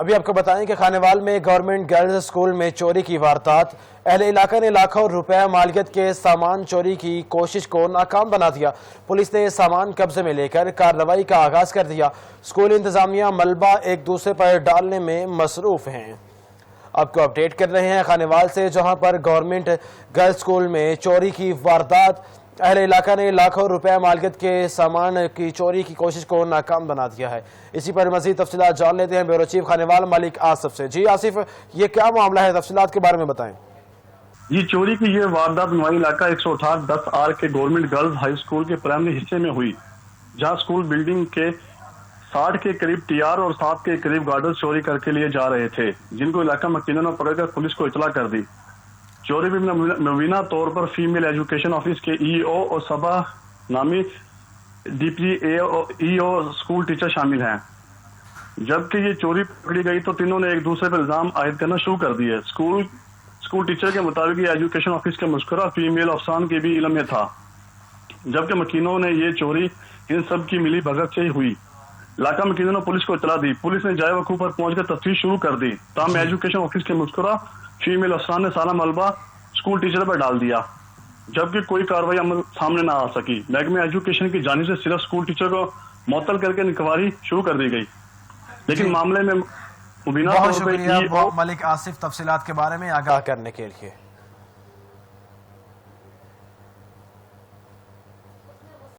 ابھی آپ کو بتائیں کہ خانیوال میں گورنمنٹ گرلز اسکول میں چوری کی واردات، اہل علاقہ نے لاکھوں روپے مالیت کے سامان چوری کی کوشش کو ناکام بنا دیا۔ پولیس نے سامان قبضے میں لے کر کارروائی کا آغاز کر دیا۔ اسکول انتظامیہ ملبہ ایک دوسرے پر ڈالنے میں مصروف ہیں۔ آپ کو اپڈیٹ کر رہے ہیں خانیوال سے، جہاں پر گورنمنٹ گرلز اسکول میں چوری کی واردات، اہل علاقہ نے لاکھوں روپے مالیت کے سامان کی چوری کی کوشش کو ناکام بنا دیا ہے۔ اسی پر مزید تفصیلات جان لیتے ہیں بیورو چیف خانیوال ملک آصف سے۔ جی آصف، یہ کیا معاملہ ہے؟ تفصیلات کے بارے میں بتائیں۔ یہ چوری کی یہ واردات نوائی علاقہ 168-10 کے گورنمنٹ گرلز ہائی اسکول کے پرائمری حصے میں ہوئی، جہاں اسکول بلڈنگ کے 60 کے قریب ٹیار اور 7 کے قریب گارڈرز چوری کر کے لیے جا رہے تھے، جن کو علاقہ مکینوں نے پکڑ کر پولیس کو اطلاع کر دی۔ چوری میں مبینہ طور پر فیمیل ایجوکیشن آفس کے ای او اور صبا نامی ڈی پی ای او اسکول ٹیچر شامل ہیں۔ جبکہ یہ چوری پکڑی گئی تو تینوں نے ایک دوسرے پر الزام عائد کرنا شروع کر دیے۔ اسکول ٹیچر کے مطابق یہ ایجوکیشن آفس کا مذکورہ فیمیل افسران کے بھی علم میں تھا، جبکہ مکینوں نے یہ چوری ان سب کی ملی بھگت سے ہی ہوئی۔ علاقہ مکینوں نے پولیس کو اطلاع دی۔ پولیس نے جائے وقوع پر پہنچ کر تفتیش شروع کر دی، تاہم ایجوکیشن آفس کے مذکورہ فیمیل افسران نے سارا ملبہ اسکول ٹیچر پر ڈال دیا، جبکہ کوئی کارروائی عمل سامنے نہ آ سکی۔ محکمہ ایجوکیشن کی جانب سے صرف اسکول ٹیچر کو معطل کر کے انکوائری شروع کر دی گئی، لیکن معاملے میں مبینہ طور پر بہت شکریہ ملک آصف تفصیلات کے بارے میں آگاہ کرنے کے لیے۔